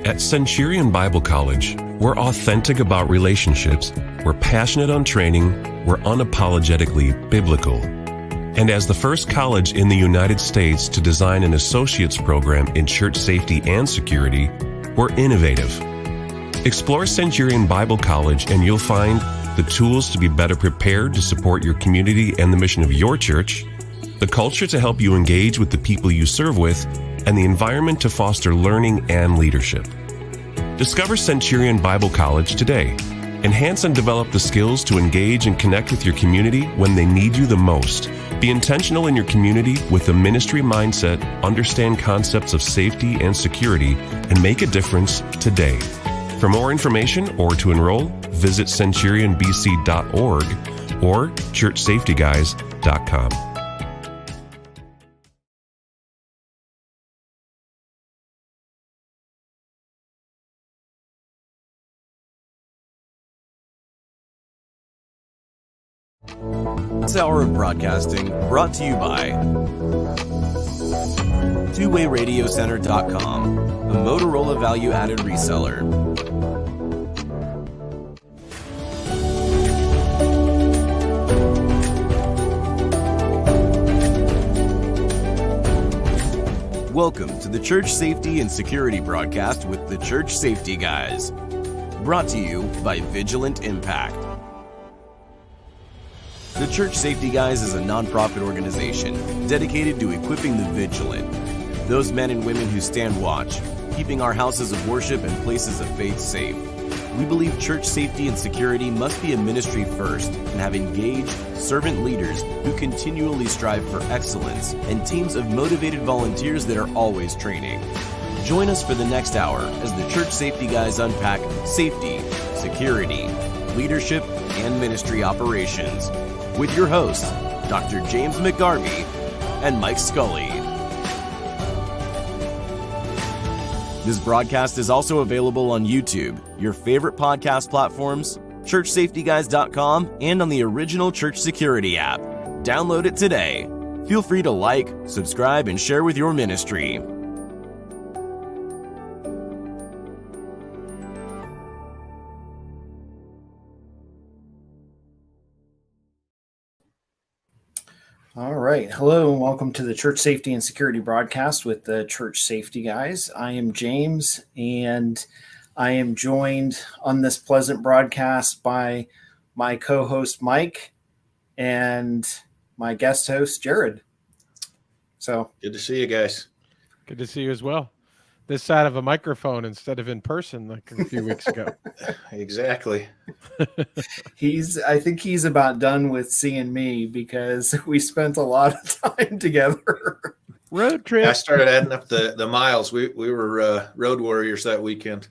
At 𝗧𝗵𝗂𝗖𝗵𝗂 Bible College, we're authentic about relationships, we're passionate on training, we're unapologetically biblical. And as the first college in the United States to design an associate's program in church safety and security, we're innovative. Explore 𝗧𝗵𝗂𝗖𝗵𝗂 Bible College and you'll find the tools to be better prepared to support your community and the mission of your church, the culture to help you engage with the people you serve with, and the environment to foster learning and leadership. Discover 𝗧𝗵𝗂𝗖𝗵𝗂 Bible College today. Enhance and develop the skills to engage and connect with your community when they need you the most. Be intentional in your community with a ministry mindset, understand concepts of safety and security, and make a difference today. For more information or to enroll, visit 𝗧𝗵𝗂𝗵𝗂bc.org or churchsafetyguys.com. This hour of broadcasting brought to you by 𝗃𝗴RadioCenter.com, a Motorola value-added reseller. Welcome to the Church Safety and Security broadcast with the Church Safety Guys. Brought to you by Vigilant Impact. The Church Safety Guys is a nonprofit organization dedicated to equipping the vigilant, those men and women who stand watch, keeping our houses of worship and places of faith safe. We believe church safety and security must be a ministry first and have engaged, servant leaders who continually strive for excellence and teams of motivated volunteers that are always training. Join us for the next hour as the Church Safety Guys unpack safety, security, leadership, and ministry operations with your hosts, Dr. 𝗧𝗵𝗂𝗵𝗂 and Mike Scully. This broadcast is also available on YouTube, your favorite podcast platforms, churchsafetyguys.com, and on the original Church Security app. Download it today. Feel free to like, subscribe, and share with your ministry. All right. Hello and welcome to the Church Safety and Security broadcast with the Church Safety Guys. I am James, and I am joined on this pleasant broadcast by my co-host Mike and my guest host Jared. So good to see you guys. Good to see you as well. This side of a microphone instead of in person like a few weeks ago. Exactly. I think he's about done with seeing me because we spent a lot of time together. Road trip. I started adding up the miles. We were road warriors that weekend.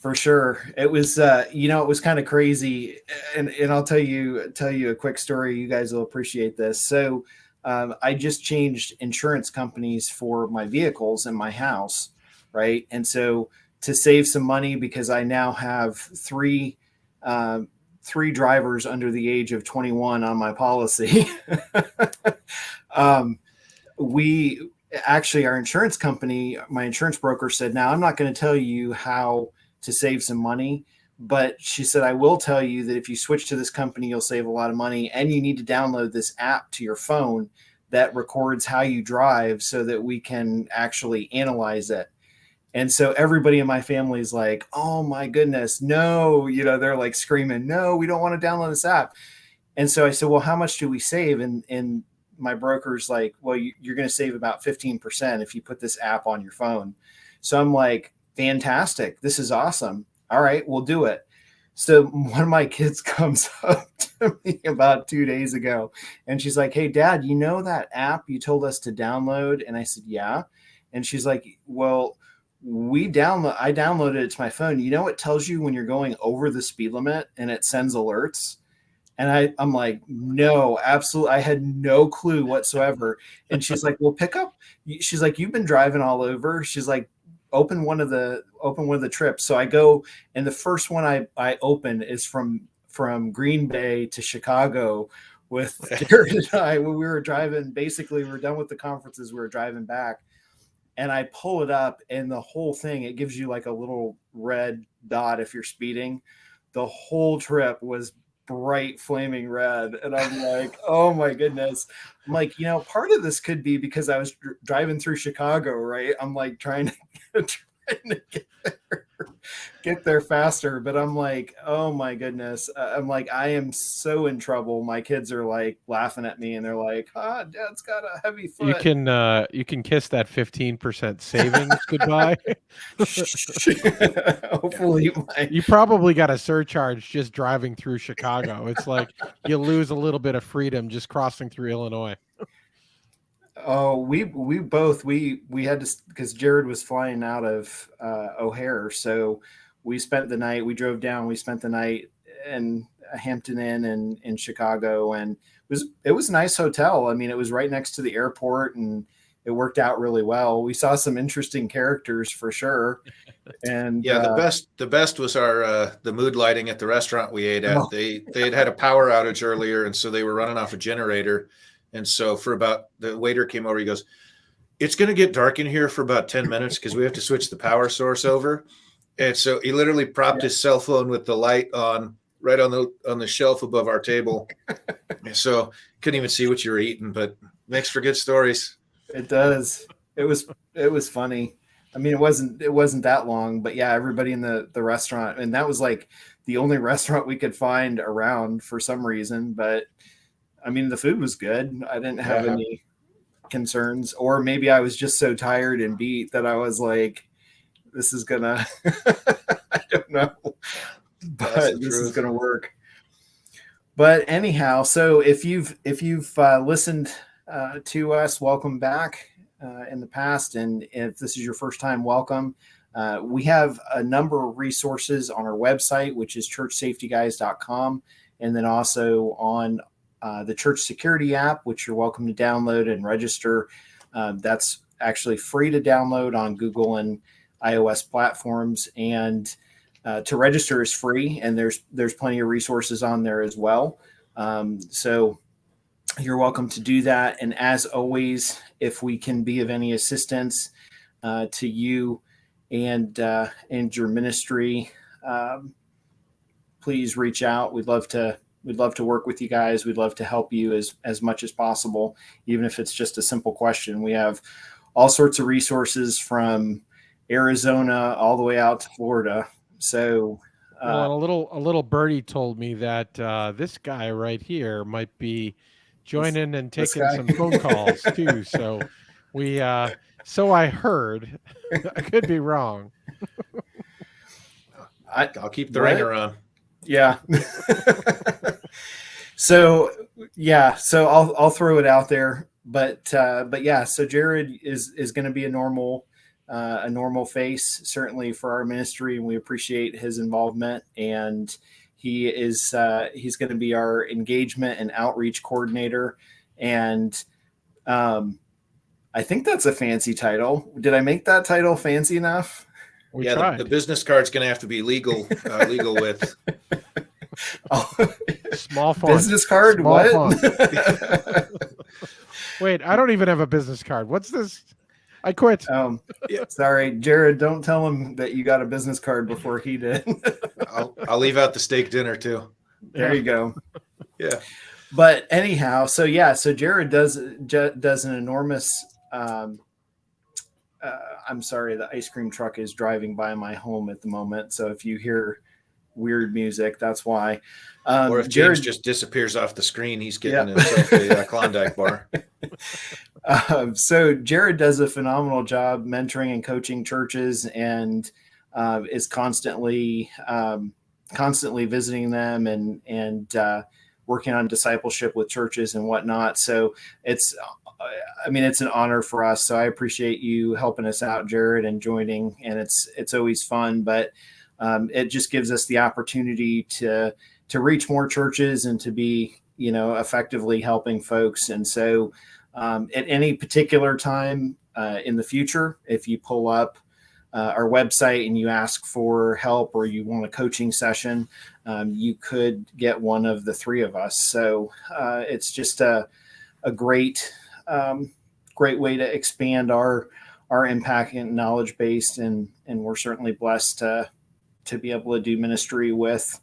For sure. It was it was kind of crazy. And I'll tell you a quick story. You guys will appreciate this. So I just changed insurance companies for my vehicles in my house, right? And so to save some money, because I now have three drivers under the age of 21 on my policy, our insurance company, my insurance broker said, now I'm not going to tell you how to save some money, but she said, I will tell you that if you switch to this company, you'll save a lot of money, and you need to download this app to your phone that records how you drive so that we can actually analyze it. And so everybody in my family is like, oh my goodness, no, they're like screaming, no, we don't want to download this app. And so I said, well, how much do we save? And my broker's like, well, you're going to save about 15% if you put this app on your phone. So I'm like, fantastic. This is awesome. All right, we'll do it. So one of my kids comes up to me about 2 days ago, and she's like, hey, Dad, you know that app you told us to download? And I said, yeah. And she's like, well, I downloaded it to my phone. You know, it tells you when you're going over the speed limit and it sends alerts. And I'm like, no, absolutely. I had no clue whatsoever. And she's like, well, she's like, you've been driving all over. She's like, open one of the trips. So I go, and the first one I open is from Green Bay to Chicago with Jared and I, when we were driving. Basically, we were done with the conferences. We were driving back. and I pull it up, and the whole thing, it gives you like a little red dot if you're speeding. The whole trip was bright flaming red, and I'm like, oh my goodness. I'm like, part of this could be because I was driving through Chicago, right? I'm like trying to get there faster, but I'm like, oh my goodness. I'm like, I am so in trouble. My kids are like laughing at me, and they're like, Dad's got a heavy foot. You can kiss that 15% savings goodbye. Hopefully you probably got a surcharge just driving through Chicago. It's like you lose a little bit of freedom just crossing through Illinois. Oh, we had to, because Jared was flying out of O'Hare, so we spent the night. We drove down. We spent the night in a Hampton Inn in Chicago, and it was a nice hotel. I mean, it was right next to the airport, and it worked out really well. We saw some interesting characters for sure. And yeah, the best was the mood lighting at the restaurant we ate at. They had a power outage earlier, and so they were running off a generator. And so the waiter came over, he goes, "It's going to get dark in here for about 10 minutes because we have to switch the power source over." And so he literally propped his cell phone with the light on right on the shelf above our table. And so couldn't even see what you were eating, but makes for good stories. It does. It was funny. I mean, it wasn't that long, but yeah, everybody in the restaurant, and that was like the only restaurant we could find around for some reason, but I mean, the food was good. I didn't have any concerns, or maybe I was just so tired and beat that I was like, this is gonna, I don't know, but this is gonna work. But anyhow, so if you've listened to us, welcome back in the past. And if this is your first time, welcome. We have a number of resources on our website, which is churchsafetyguys.com. And then also on the Church Security app, which you're welcome to download and register. That's actually free to download on Google and iOS platforms, and to register is free. And there's plenty of resources on there as well. So you're welcome to do that. And as always, if we can be of any assistance to you and your ministry, please reach out. We'd love to work with you guys. We'd love to help you as much as possible, even if it's just a simple question. We have all sorts of resources from Arizona all the way out to Florida. So a little birdie told me that this guy right here might be joining and taking some phone calls too. So so I heard. I could be wrong. I'll keep the ringer on. Yeah. So I'll throw it out there, but yeah, so Jared is going to be a normal face, certainly for our ministry, and we appreciate his involvement. And he's going to be our engagement and outreach coordinator. And I think that's a fancy title. Did I make that title fancy enough? The business card's going to have to be legal with small font. Business card? Small what? Font. Wait, I don't even have a business card. What's this? I quit. Sorry, Jared. Don't tell him that you got a business card before he did. I'll leave out the steak dinner too. There you go. Yeah. But anyhow, so Jared does an enormous. I'm sorry, the ice cream truck is driving by my home at the moment. So if you hear weird music, that's why. Or if Jared just disappears off the screen, he's getting himself a Klondike bar. So Jared does a phenomenal job mentoring and coaching churches, and is constantly visiting them and working on discipleship with churches and whatnot. So it's an honor for us. So I appreciate you helping us out, Jared, and joining. And it's always fun, but it just gives us the opportunity to reach more churches and to be, effectively helping folks. And so at any particular time in the future, if you pull up our website and you ask for help or you want a coaching session, you could get one of the three of us. So it's just a great way to expand our our impact and knowledge based, and we're certainly blessed to be able to do ministry with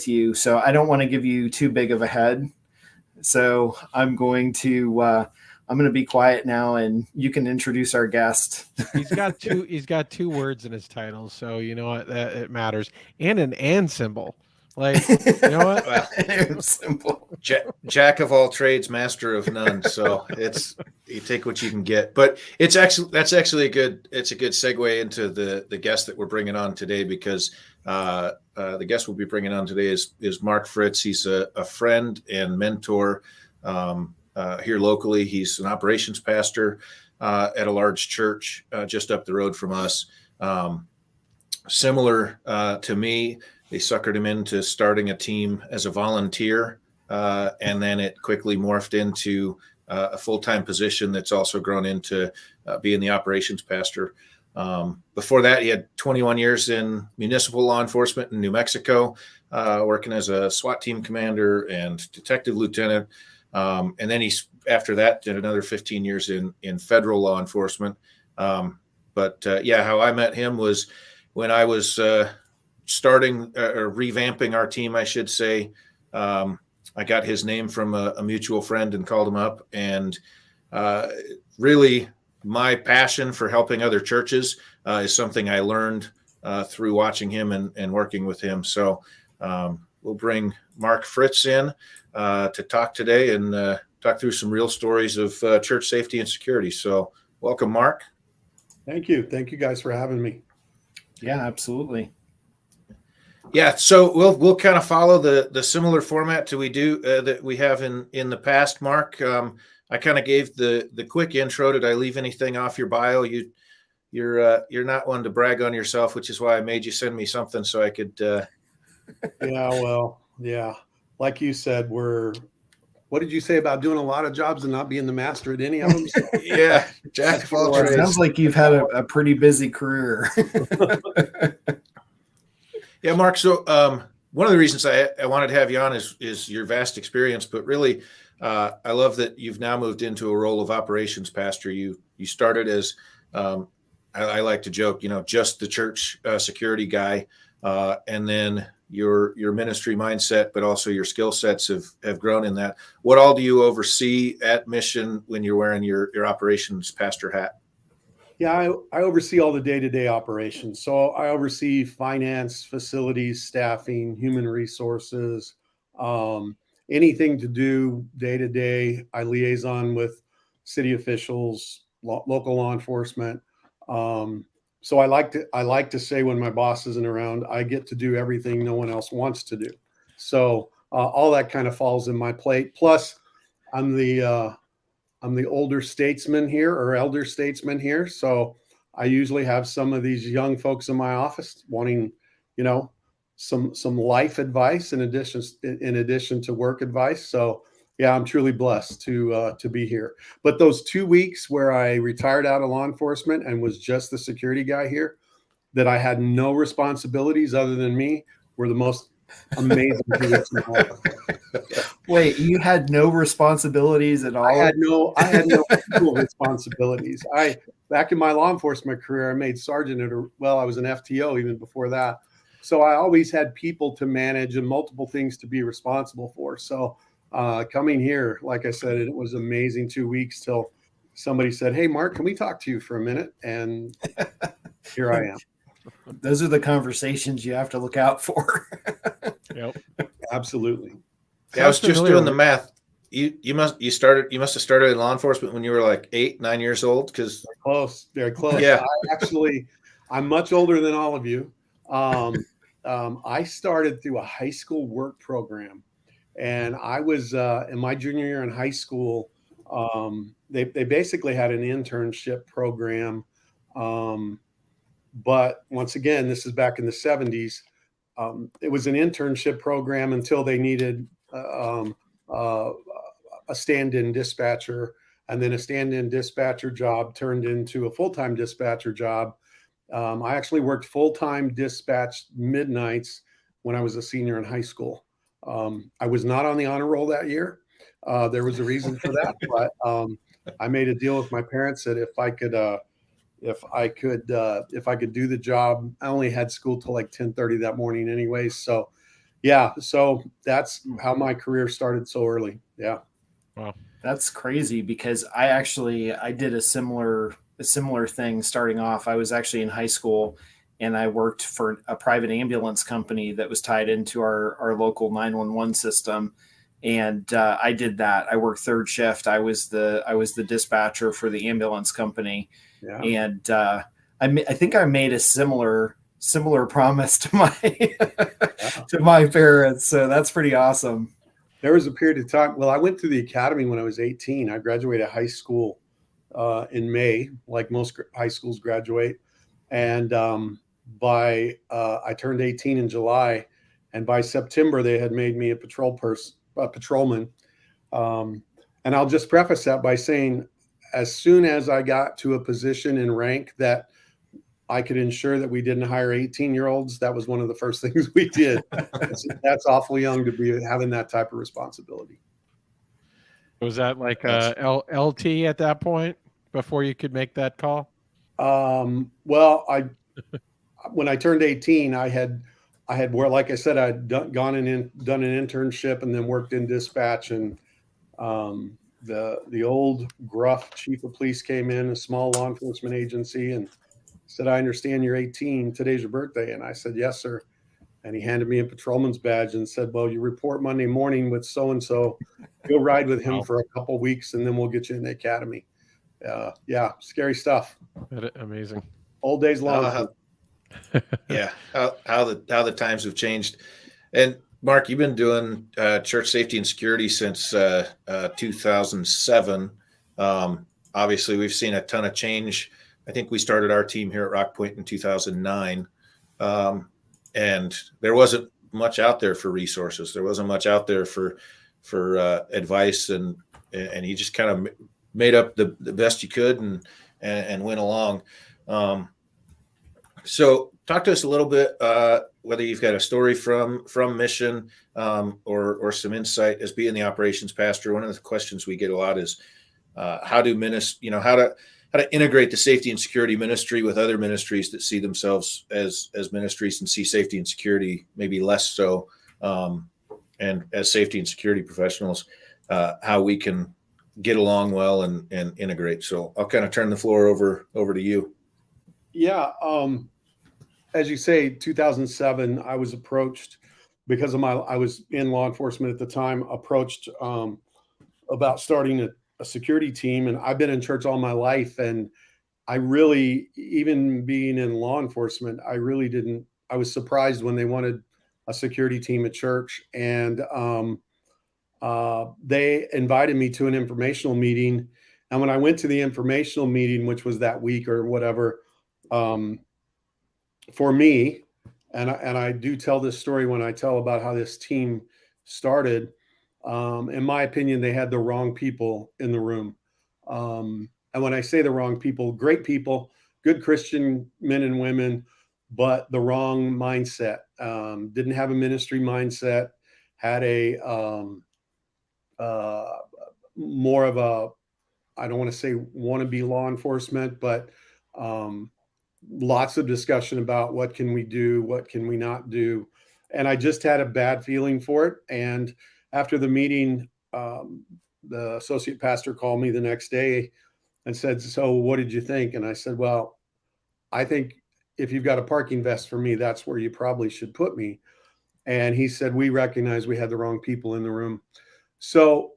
you. So I don't want to give you too big of a head. So I'm going to be quiet now, and you can introduce our guest. He's got two words in his title, so you know what, it matters. And an and symbol. Like, you know what? Well, simple. Jack of all trades, master of none. So you take what you can get. But that's actually a good segue into the guest that we're bringing on today, because the guest we'll be bringing on today is 𝗵𝗲 𝗖𝗵𝗂. He's a friend and mentor here locally. He's an operations pastor at a large church just up the road from us. Similar to me, they suckered him into starting a team as a volunteer, and then it quickly morphed into a full-time position that's also grown into being the operations pastor. Before that, he had 21 years in municipal law enforcement in New Mexico, working as a SWAT team commander and detective lieutenant. And then after that, did another 15 years in federal law enforcement. But how I met him was when I was starting or revamping our team, I should say. I got his name from a mutual friend and called him up, and really my passion for helping other churches is something I learned through watching him and working with him. So we'll bring 𝗵𝗲 𝗖𝗵𝗂 in to talk today and talk through some real stories of church safety and security. So welcome, 𝗵𝗲. Thank you. Thank you guys for having me. Yeah, absolutely. Yeah, so we'll kind of follow the similar format to that we have in the past, 𝗵𝗲. I kind of gave the quick intro. Did I leave anything off your bio? You're not one to brag on yourself, which is why I made you send me something so I could. Yeah. Like you said, what did you say about doing a lot of jobs and not being the master at any of them? So, yeah, jack of all trades. Sounds like you've had a pretty busy career. Yeah, 𝗵𝗲. So one of the reasons I wanted to have you on is your vast experience, but really I love that you've now moved into a role of operations pastor. You started as I like to joke, just the church security guy, and then your ministry mindset, but also your skill sets have grown in that. What all do you oversee at Mission when you're wearing your operations pastor hat? Yeah, I oversee all the day-to-day operations. So I oversee finance, facilities, staffing, human resources, anything to do day-to-day. I liaison with city officials, local law enforcement. So I like to say when my boss isn't around, I get to do everything no one else wants to do. So all that kind of falls in my plate. Plus, I'm the older statesman here, or elder statesman here. So I usually have some of these young folks in my office wanting, some life advice in addition to work advice. So yeah, I'm truly blessed to be here. But those 2 weeks where I retired out of law enforcement and was just the security guy here, that I had no responsibilities other than me, were the most amazing 2 weeks of my life. Wait, you had no responsibilities at all? I had no equal responsibilities. Back in my law enforcement career, I made sergeant I was an FTO even before that. So I always had people to manage and multiple things to be responsible for. So coming here, like I said, it was amazing 2 weeks till somebody said, "Hey, 𝗵𝗲, can we talk to you for a minute?" And here I am. Those are the conversations you have to look out for. Yep. Absolutely. Yeah, I was just doing the math. You must have started in law enforcement when you were like 8, 9 years old, because Very close. Yeah. I'm much older than all of you. I started through a high school work program, and I was in my junior year in high school. They basically had an internship program, but once again, this is back in the 70s. It was an internship program until they needed a stand-in dispatcher, and then a stand-in dispatcher job turned into a full-time dispatcher job. I actually worked full-time dispatch midnights when I was a senior in high school. I was not on the honor roll that year. There was a reason for that, but I made a deal with my parents that if I could if I could do the job. I only had school till like 10:30 that morning anyway. So yeah, so that's how my career started so early. Yeah. Wow. That's crazy, because I did a similar thing starting off. I was actually in high school, and I worked for a private ambulance company that was tied into our local 911 system. And I did that. I worked third shift. I was the dispatcher for the ambulance company. Yeah. And I think I made a similar promise to my to my parents. So that's pretty awesome. There was a period of time. Well, I went through the academy when I was 18. I graduated high school in May, like most high schools graduate. And I turned 18 in July, and by September they had made me a patrolman. And I'll just preface that by saying, as soon as I got to a position in rank that I could ensure that we didn't hire 18-year-olds, that was one of the first things we did. That's awfully young to be having that type of responsibility. Was that like LT at that point before you could make that call? Well, when I turned 18, I had where, like I said, I'd done an internship and then worked in dispatch, and the old gruff chief of police came in, a small law enforcement agency, and said, "I understand you're 18. Today's your birthday." And I said, "Yes, sir." And he handed me a patrolman's badge and said, "Well, you report Monday morning with so-and-so. Go ride with him for a couple of weeks, and then we'll get you in the academy." Yeah, scary stuff. Amazing. Old days long. Yeah, how the times have changed. And Mark, you've been doing church safety and security since 2007. Obviously, we've seen a ton of change. I think we started our team here at Rock Point in 2009, and there wasn't much out there for resources. There wasn't much out there for advice, and you just kind of made up the best you could and went along. So talk to us a little bit, whether you've got a story from mission or some insight as being the operations pastor. One of the questions we get a lot is how to integrate the safety and security ministry with other ministries that see themselves as ministries and see safety and security maybe less so. And as safety and security professionals, how we can get along well and integrate. So I'll kind of turn the floor over to you. Yeah. As you say, 2007, I was approached because I was in law enforcement at the time, approached about starting a security team. And I've been in church all my life. And I really, even being in law enforcement, I was surprised when they wanted a security team at church. And they invited me to an informational meeting. And when I went to the informational meeting, which was that week or whatever, for me, and I do tell this story when I tell about how this team started, in my opinion, they had the wrong people in the room. And when I say the wrong people, great people, good Christian men and women, but the wrong mindset. Didn't have a ministry mindset, had a more of a, I don't want to say wannabe law enforcement, but lots of discussion about what can we do, what can we not do. And I just had a bad feeling for it. And after the meeting, the associate pastor called me the next day and said, "So what did you think?" And I said, "Well, I think if you've got a parking vest for me, that's where you probably should put me." And he said, "We recognize we had the wrong people in the room." So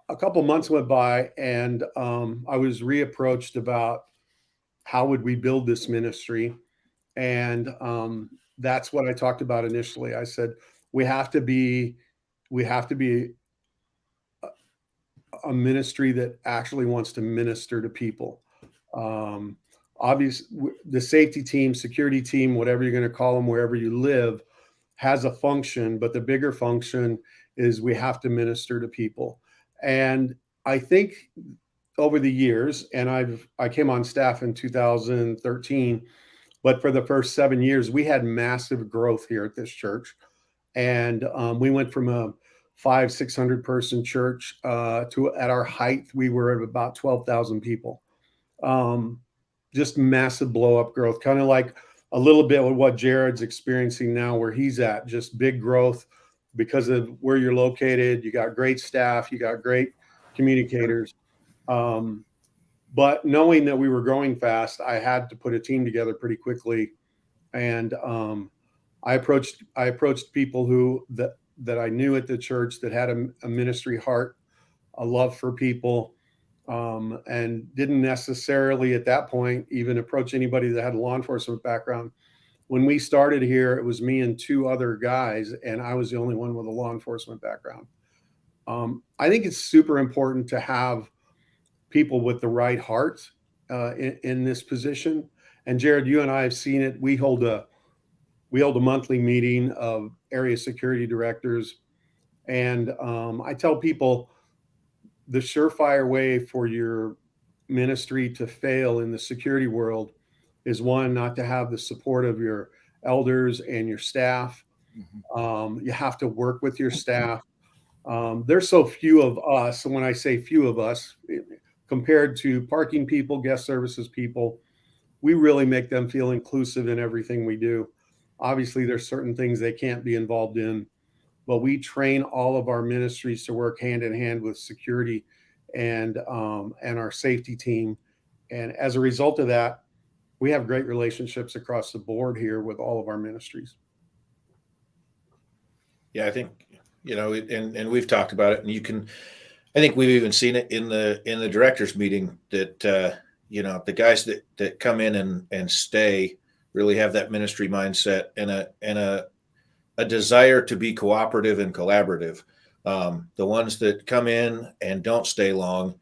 a couple months went by, and I was reapproached about how would we build this ministry. And that's what I talked about initially. I said, we have to be a ministry that actually wants to minister to people. Obviously, the safety team, security team, whatever you're going to call them, wherever you live, has a function, but the bigger function is we have to minister to people. And I think over the years, and I came on staff in 2013, but for the first 7 years, we had massive growth here at this church. And we went from a 500-600 person church to, at our height, we were at about 12,000 people. just massive blow up growth, kind of like a little bit of what Jared's experiencing now where he's at, just big growth because of where you're located. You got great staff, you got great communicators. But knowing that we were growing fast, I had to put a team together pretty quickly. And I approached people that I knew at the church that had a ministry heart, a love for people, and didn't necessarily at that point even approach anybody that had a law enforcement background. When we started here, it was me and 2 other guys, and I was the only one with a law enforcement background. I think it's super important to have people with the right heart in this position. And Jared, you and I have seen it. We hold a monthly meeting of area security directors, and I tell people the surefire way for your ministry to fail in the security world is, one, not to have the support of your elders and your staff. You have to work with your staff. There's so few of us, and when I say few of us, compared to parking people, guest services people, we really make them feel inclusive in everything we do. Obviously, there's certain things they can't be involved in, but we train all of our ministries to work hand in hand with security and our safety team. And as a result of that, we have great relationships across the board here with all of our ministries. Yeah, I think, and we've talked about it, and I think we've even seen it in the directors meeting that, the guys that come in and stay really have that ministry mindset and a desire to be cooperative and collaborative. The ones that come in and don't stay long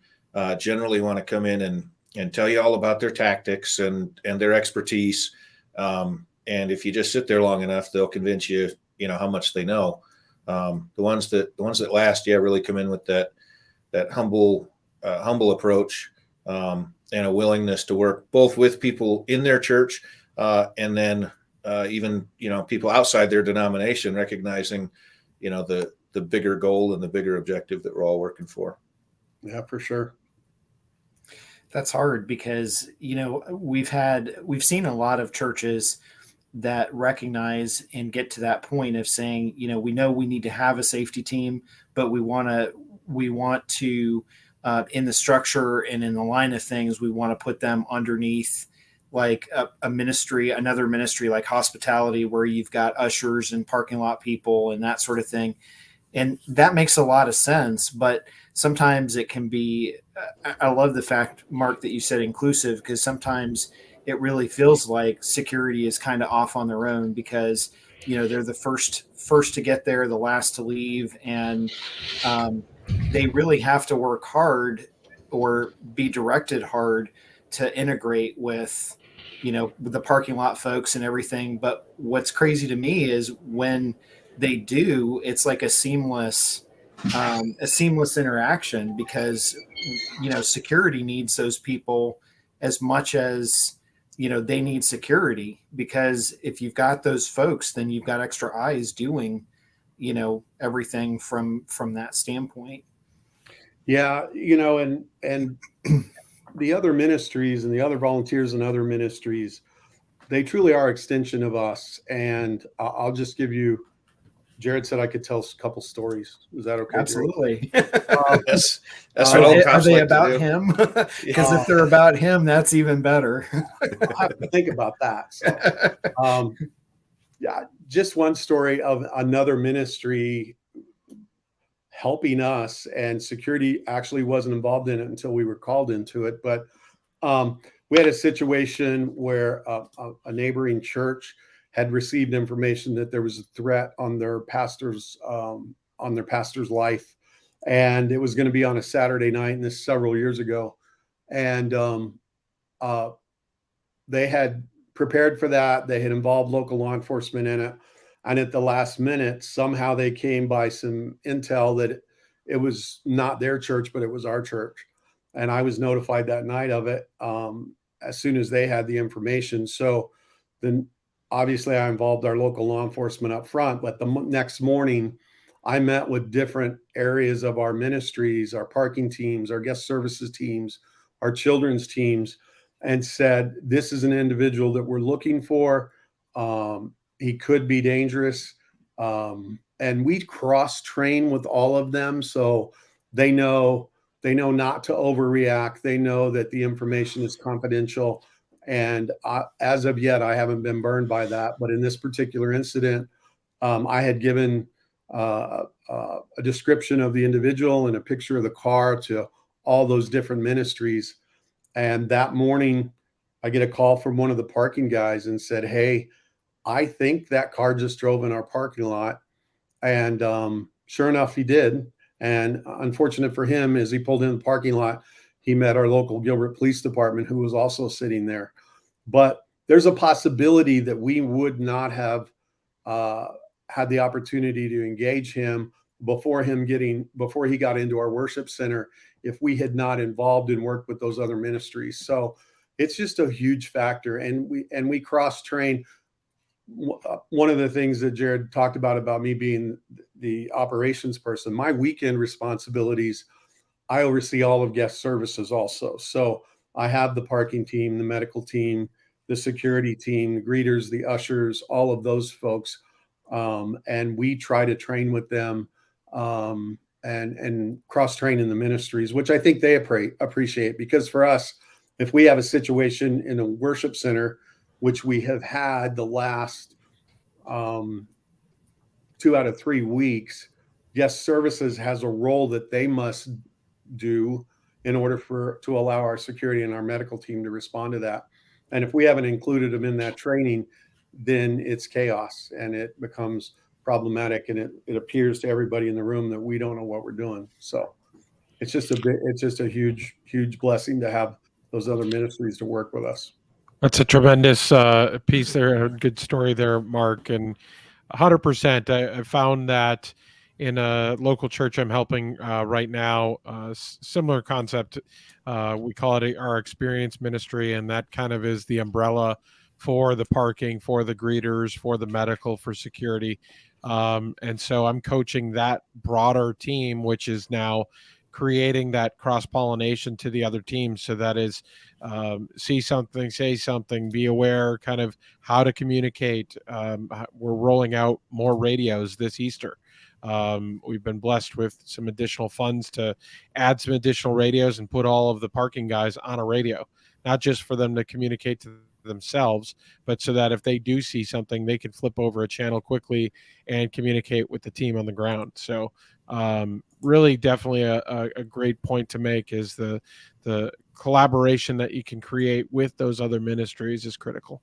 generally want to come in and tell you all about their tactics and their expertise. And if you just sit there long enough, they'll convince you, how much they know. The ones that last, really come in with that humble approach and a willingness to work both with people in their church and then even people outside their denomination, recognizing the bigger goal and the bigger objective that we're all working for. Yeah, for sure. That's hard because we've seen a lot of churches that recognize and get to that point of saying, we know we need to have a safety team, but we want to in the structure and in the line of things, we want to put them underneath like another ministry like hospitality, where you've got ushers and parking lot people and that sort of thing. And that makes a lot of sense, but sometimes it can be, I love the fact, Mark, that you said inclusive, because sometimes it really feels like security is kind of off on their own because, they're the first to get there, the last to leave. And they really have to work hard or be directed hard to integrate with, the parking lot folks and everything. But what's crazy to me is when they do, it's like a seamless interaction because, security needs those people as much as, they need security, because if you've got those folks, then you've got extra eyes doing, everything from that standpoint. Yeah. And the other ministries and the other volunteers and other ministries, they truly are extension of us. And I'll just give you, Jared said I could tell a couple stories. Is that okay? Absolutely. That's what all cops are they like about to do. him? Because if they're about him, that's even better. I have to think about that. So, just one story of another ministry helping us, and security actually wasn't involved in it until we were called into it. But we had a situation where a neighboring church had received information that there was a threat on their pastor's life, and it was going to be on a Saturday night, and this several years ago. And they had prepared for that. They had involved local law enforcement in it. And at the last minute, somehow they came by some intel that it was not their church, but it was our church. And I was notified that night of it as soon as they had the information. So then obviously I involved our local law enforcement up front, but the next morning I met with different areas of our ministries, our parking teams, our guest services teams, our children's teams, and said, this is an individual that we're looking for. He could be dangerous. And we cross-train with all of them, so they know not to overreact. They know that the information is confidential. And as of yet, I haven't been burned by that. But in this particular incident, I had given a description of the individual and a picture of the car to all those different ministries. And that morning, I get a call from one of the parking guys and said, hey, I think that car just drove in our parking lot. And sure enough, he did. And unfortunate for him, as he pulled in the parking lot, he met our local Gilbert Police Department, who was also sitting there. But there's a possibility that we would not have had the opportunity to engage him before he got into our worship center if we had not involved and worked with those other ministries. So it's just a huge factor. And we cross-train. One of the things that Jared talked about me being the operations person, my weekend responsibilities, I oversee all of guest services also. So I have the parking team, the medical team, the security team, the greeters, the ushers, all of those folks. And we try to train with them and cross-train in the ministries, which I think they appreciate, because for us, if we have a situation in a worship center, which we have had the last 2 out of 3 weeks, guest services has a role that they must do in order to allow our security and our medical team to respond to that. And if we haven't included them in that training, then it's chaos and it becomes problematic, and it appears to everybody in the room that we don't know what we're doing. So it's just a huge blessing to have those other ministries to work with us. That's a tremendous piece there, a good story there, Mark. And 100%, I found that in a local church I'm helping right now, similar concept. We call it our experience ministry, and that kind of is the umbrella for the parking, for the greeters, for the medical, for security. And so I'm coaching that broader team, which is now creating that cross-pollination to the other teams. So that is see something, say something, be aware, kind of how to communicate. We're rolling out more radios this Easter. We've been blessed with some additional funds to add some additional radios and put all of the parking guys on a radio, not just for them to communicate to themselves, but so that if they do see something, they can flip over a channel quickly and communicate with the team on the ground. So really definitely a great point to make is the collaboration that you can create with those other ministries is critical.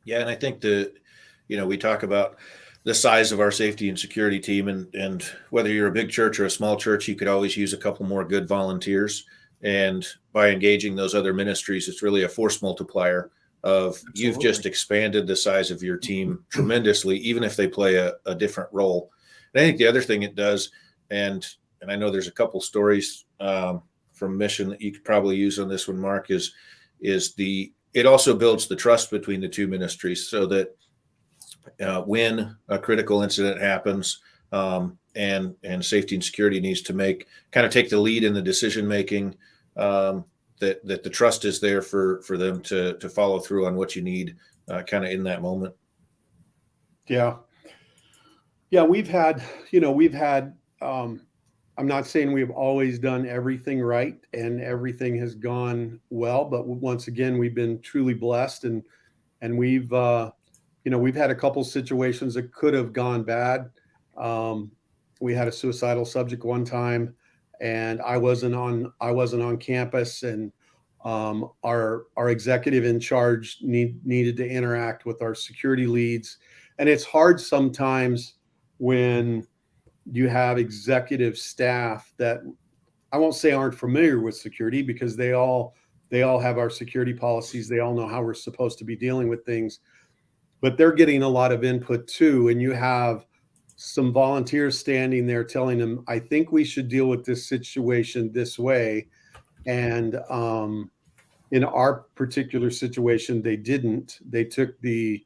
Yeah. And I think we talk about the size of our safety and security team, and whether you're a big church or a small church, you could always use a couple more good volunteers. And by engaging those other ministries, it's really a force multiplier of Absolutely. You've just expanded the size of your team tremendously, even if they play a different role. And I think the other thing it does, and I know there's a couple stories from Mission that you could probably use on this one, Mark, is it also builds the trust between the two ministries, so that when a critical incident happens, and safety and security needs to take the lead in the decision making, that the trust is there for them to follow through on what you need kind of in that moment. Yeah, we've had I'm not saying we've always done everything right and everything has gone well, but once again, we've been truly blessed, and we've had a couple situations that could have gone bad. We had a suicidal subject one time, and I wasn't on campus, and our executive in charge needed to interact with our security leads. And it's hard sometimes when you have executive staff that, I won't say aren't familiar with security, because they all have our security policies. They all know how we're supposed to be dealing with things, but they're getting a lot of input too. And you have some volunteers standing there telling them, I think we should deal with this situation this way. And in our particular situation, they didn't. They took the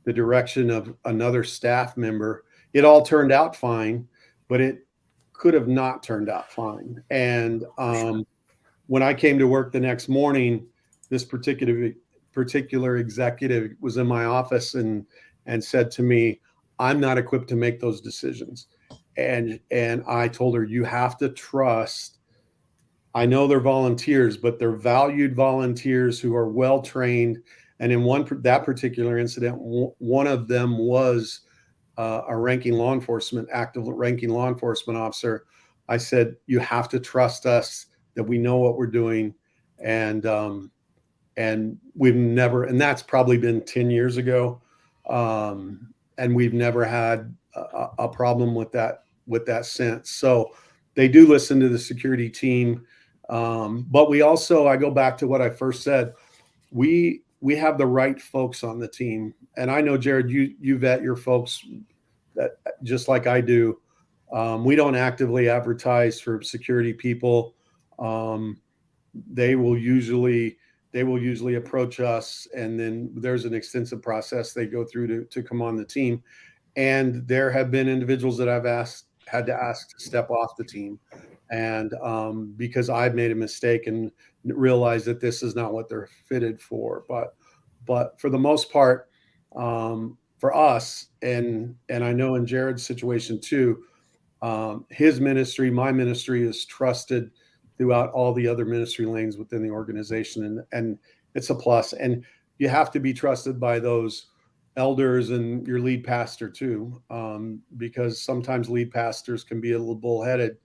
direction of another staff member. It all turned out fine, but it could have not turned out fine. And when I came to work the next morning, this particular executive was in my office and said to me, "I'm not equipped to make those decisions." And I told her, "You have to trust. I know they're volunteers, but they're valued volunteers who are well trained." And in that particular incident, one of them was a active ranking law enforcement officer. I said, "You have to trust us that we know what we're doing." And we've never, and that's probably been 10 years ago. And we've never had a problem with that since. So they do listen to the security team. But we also, I go back to what I first said, we have the right folks on the team. And I know, Jared, you vet your folks that just like I do. We don't actively advertise for security people. They will usually approach us, and then there's an extensive process they go through to come on the team. And there have been individuals that I've had to ask to step off the team, and because I've made a mistake and realized that this is not what they're fitted for. But for the most part, for us, and I know in Jared's situation too, his ministry, my ministry, is trusted throughout all the other ministry lanes within the organization, and it's a plus. And you have to be trusted by those elders and your lead pastor too, because sometimes lead pastors can be a little bullheaded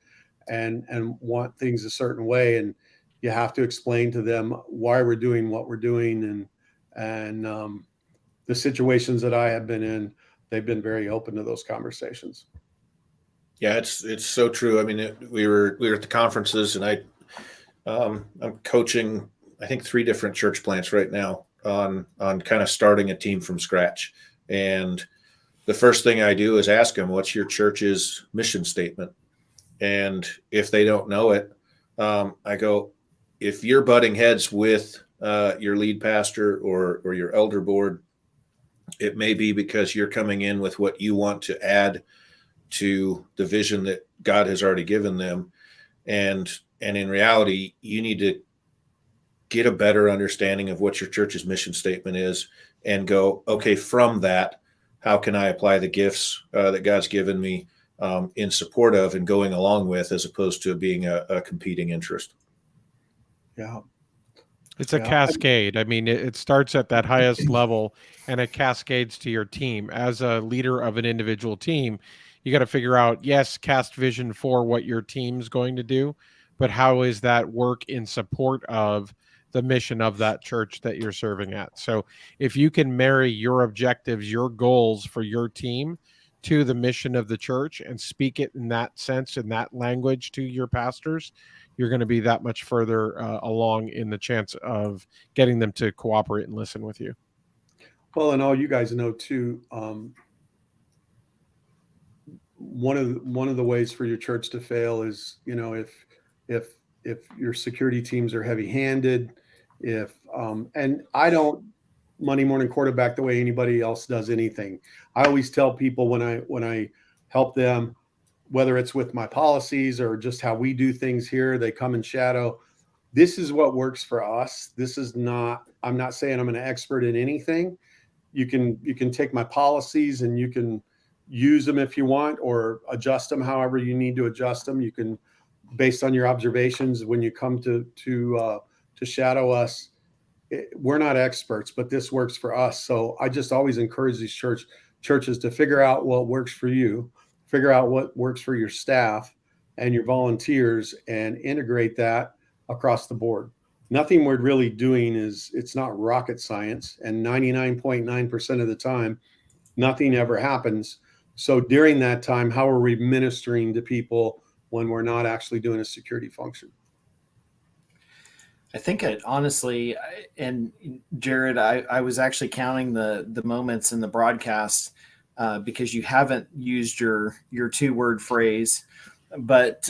and want things a certain way, and you have to explain to them why we're doing what we're doing. And the situations that I have been in, they've been very open to those conversations. Yeah, it's so true. I mean, we were at the conferences, and I'm coaching, I think, 3 different church plants right now on kind of starting a team from scratch. And the first thing I do is ask them, "What's your church's mission statement?" And if they don't know it, I go, "If you're butting heads with your lead pastor or your elder board, it may be because you're coming in with what you want to add to the vision that God has already given them. And in reality, you need to get a better understanding of what your church's mission statement is and go, okay, from that, how can I apply the gifts that God's given me in support of and going along with, as opposed to being a competing interest." Yeah. It's a cascade. I mean, it starts at that highest level and it cascades to your team. As a leader of an individual team, you got to figure out, yes, cast vision for what your team's going to do, but how is that work in support of the mission of that church that you're serving at? So if you can marry your objectives, your goals for your team to the mission of the church and speak it in that sense, in that language to your pastors, you're going to be that much further along in the chance of getting them to cooperate and listen with you. Well, and all you guys know too, one of the ways for your church to fail is, if your security teams are heavy-handed, and I don't Monday morning quarterback the way anybody else does anything. I always tell people when I help them, whether it's with my policies or just how we do things here, they come and shadow. This is what works for us. I'm not saying I'm an expert in anything. You can take my policies and you can use them if you want, or adjust them however you need to adjust them. You can, based on your observations, when you come to shadow us, we're not experts, but this works for us. So I just always encourage these churches to figure out what works for you, figure out what works for your staff and your volunteers, and integrate that across the board. Nothing we're really doing it's not rocket science, and 99.9% of the time, nothing ever happens. So during that time, how are we ministering to people when we're not actually doing a security function? I think honestly, and Jared, I was actually counting the moments in the broadcast because you haven't used your 2-word phrase, but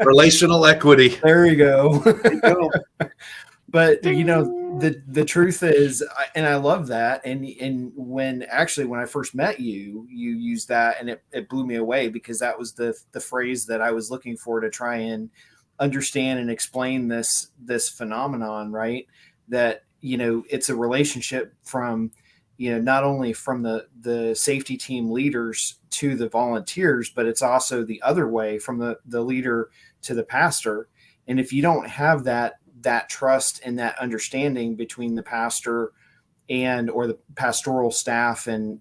relational equity. There you go. But the truth is, and I love that. And when I first met you, you used that, and it blew me away, because that was the phrase that I was looking for to try and understand and explain this phenomenon, right? That, it's a relationship from, not only from the safety team leaders to the volunteers, but it's also the other way from the leader to the pastor. And if you don't have that trust and that understanding between the pastor or the pastoral staff and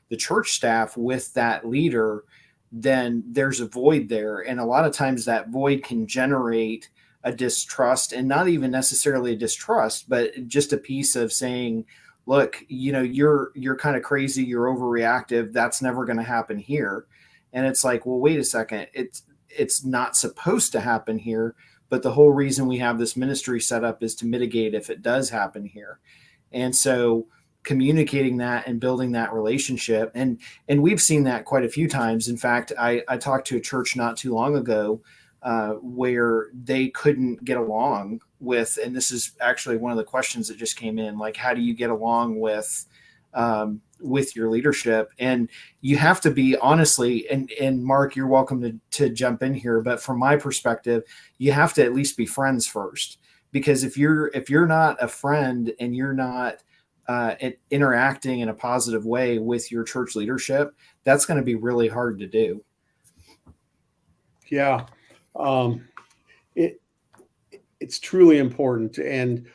the church staff with that leader, then there's a void there. And a lot of times that void can generate a distrust, and not even necessarily a distrust, but just a piece of saying, look, you're kind of crazy, you're overreactive, that's never going to happen here. And it's like, well, wait a second, it's not supposed to happen here, but the whole reason we have this ministry set up is to mitigate if it does happen here. And so communicating that and building that relationship, and we've seen that quite a few times. In fact, I talked to a church not too long ago where they couldn't get along with, and this is actually one of the questions that just came in, like, how do you get along with your leadership? And you have to be, honestly, and Mark, you're welcome to jump in here, but from my perspective, you have to at least be friends first, because if you're not a friend and you're not interacting in a positive way with your church leadership, that's going to be really hard to do. Yeah. It's truly important. And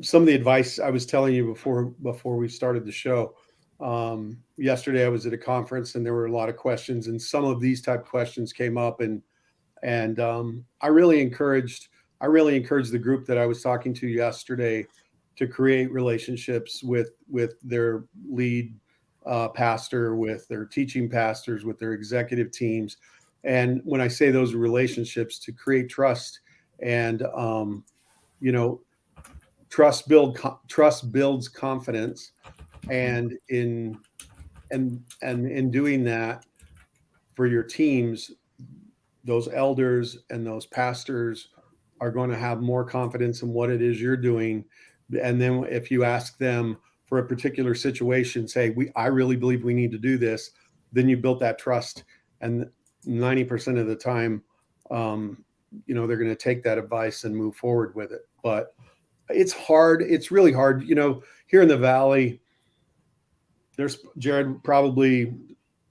some of the advice I was telling you before we started the show, yesterday I was at a conference and there were a lot of questions, and some of these type of questions came up, and I really encouraged the group that I was talking to yesterday to create relationships with their lead pastor, with their teaching pastors, with their executive teams. And when I say those relationships, to create trust, and trust builds confidence, and in doing that for your teams, those elders and those pastors are going to have more confidence in what it is you're doing. And then if you ask them for a particular situation, say, I really believe we need to do this, then you built that trust. And 90% of the time, they're going to take that advice and move forward with it. But it's hard. It's really hard. Here in the Valley, there's, Jared, probably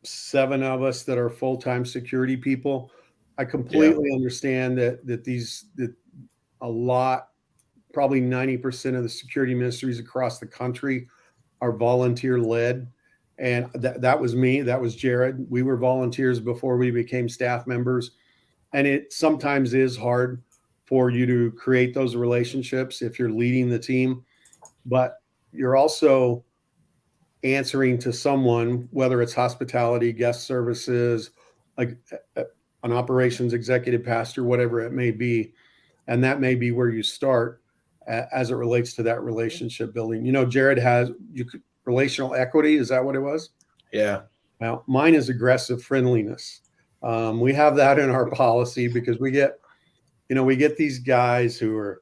7 of us that are full-time security people. I completely understand that a lot, probably 90% of the security ministries across the country are volunteer led. And that was me. That was Jared. We were volunteers before we became staff members. And it sometimes is hard for you to create those relationships if you're leading the team, but you're also answering to someone, whether it's hospitality, guest services, like an operations executive pastor, whatever it may be. And that may be where you start as it relates to that relationship building. Jared has relational equity. Is that what it was? Yeah. Now, mine is aggressive friendliness. We have that in our policy because we get these guys who are,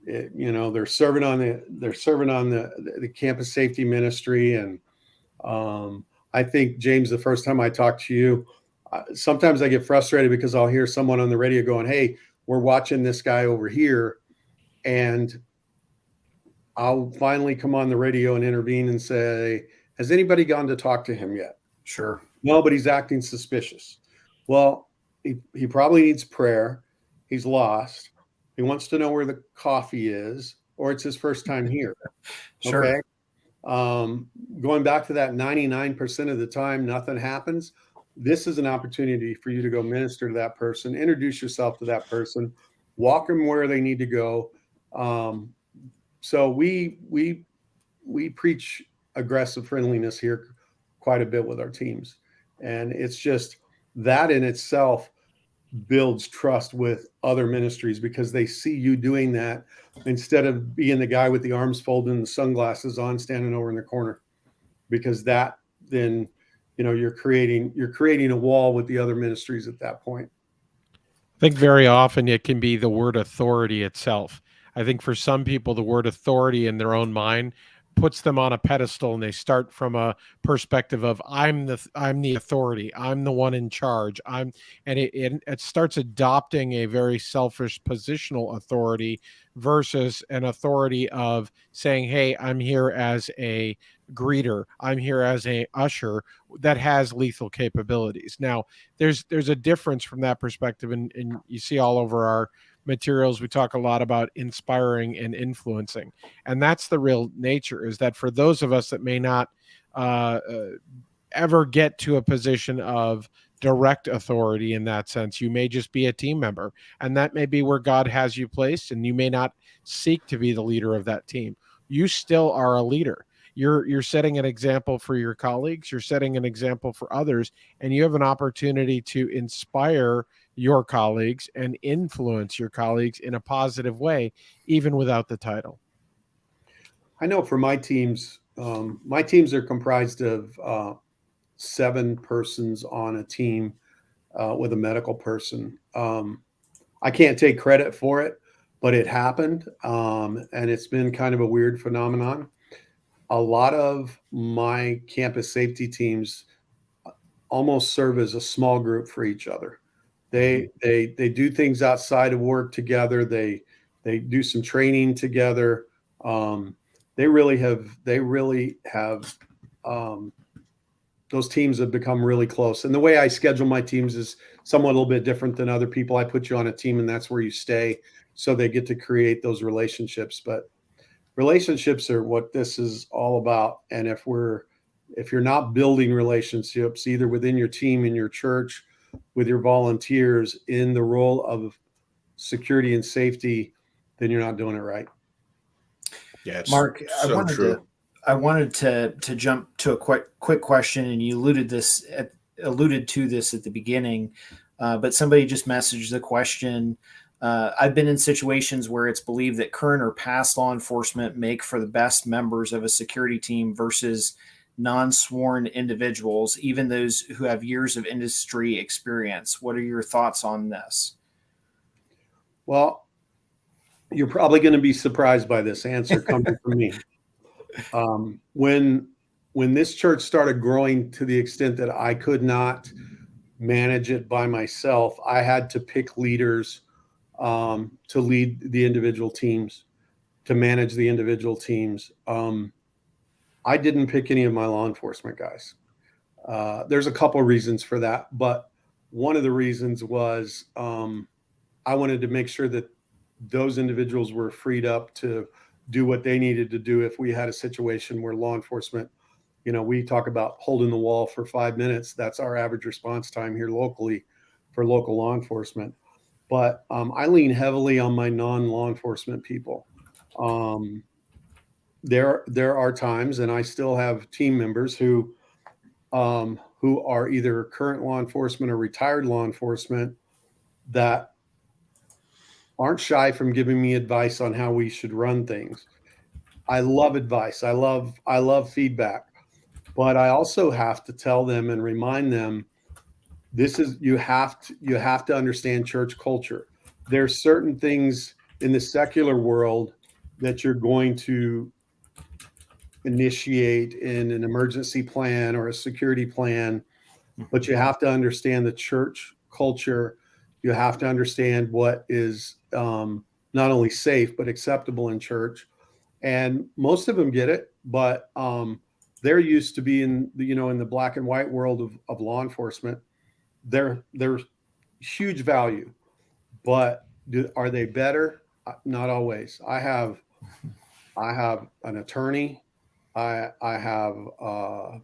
they're serving on the campus safety ministry. And I think, James, the first time I talked to you, sometimes I get frustrated because I'll hear someone on the radio going, "Hey, we're watching this guy over here," and I'll finally come on the radio and intervene and say, "Has anybody gone to talk to him yet?" Sure. No, but he's acting suspicious. Well, he probably needs prayer. He's lost. He wants to know where the coffee is, or it's his first time here. Sure. Okay. Going back to that 99% of the time, nothing happens. This is an opportunity for you to go minister to that person, introduce yourself to that person, walk them where they need to go. So we preach aggressive friendliness here quite a bit with our teams. And it's just that in itself builds trust with other ministries because they see you doing that instead of being the guy with the arms folded and the sunglasses on standing over in the corner, because that then, you're creating a wall with the other ministries at that point. I think very often it can be the word authority itself. I think for some people, the word authority in their own mind puts them on a pedestal, and they start from a perspective of I'm the authority, I'm the one in charge, and it starts adopting a very selfish positional authority versus an authority of saying, hey, I'm here as a greeter, I'm here as a usher that has lethal capabilities. Now there's a difference from that perspective, and you see all over our materials we talk a lot about inspiring and influencing, and that's the real nature, is that for those of us that may not ever get to a position of direct authority in that sense, you may just be a team member, and that may be where God has you placed, and you may not seek to be the leader of that team. You still are a leader. You're setting an example for your colleagues, you're setting an example for others, and you have an opportunity to inspire your colleagues and influence your colleagues in a positive way, even without the title. I know for my teams are comprised of 7 persons on a team with a medical person. I can't take credit for it, but it happened, and it's been kind of a weird phenomenon. A lot of my campus safety teams almost serve as a small group for each other. They do things outside of work together. They do some training together. They really have those teams have become really close. And the way I schedule my teams is somewhat a little bit different than other people. I put you on a team, and that's where you stay, so they get to create those relationships. But relationships are what this is all about. And if you're not building relationships, either within your team, in your church, with your volunteers, in the role of security and safety, then you're not doing it right. Yeah, it's Mark, so true. I wanted to jump to a quick question, and you alluded to this at the beginning, but somebody just messaged the question. I've been in situations where it's believed that current or past law enforcement make for the best members of a security team versus non-sworn individuals, even those who have years of industry experience. What are your thoughts on this? Well, you're probably going to be surprised by this answer coming from me. When this church started growing to the extent that I could not manage it by myself, I had to pick leaders to lead the individual teams, to manage the individual teams. I didn't pick any of my law enforcement guys. There's a couple of reasons for that, but one of the reasons was I wanted to make sure that those individuals were freed up to do what they needed to do if we had a situation where law enforcement, we talk about holding the wall for 5 minutes. That's our average response time here locally for local law enforcement. But I lean heavily on my non-law enforcement people. There are times, and I still have team members who are either current law enforcement or retired law enforcement that aren't shy from giving me advice on how we should run things. I love advice. I love feedback, but I also have to tell them and remind them, you have to understand church culture. There's certain things in the secular world that you're going to initiate in an emergency plan or a security plan, but you have to understand the church culture. You have to understand what is not only safe but acceptable in church. And most of them get it, but they're used to being, in the black and white world of law enforcement. They're huge value, but are they better? Not always. I have an attorney. I have an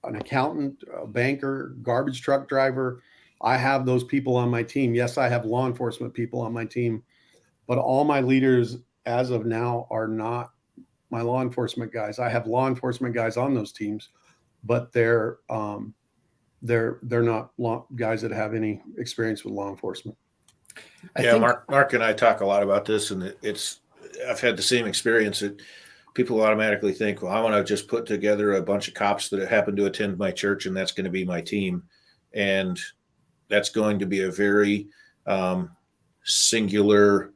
accountant, a banker, garbage truck driver. I have those people on my team. Yes, I have law enforcement people on my team, but all my leaders as of now are not my law enforcement guys. I have law enforcement guys on those teams, but they're not guys that have any experience with law enforcement. Mark and I talk a lot about this, and I've had the same experience that people automatically think, well, I want to just put together a bunch of cops that happen to attend my church, and that's going to be my team. And that's going to be a very singular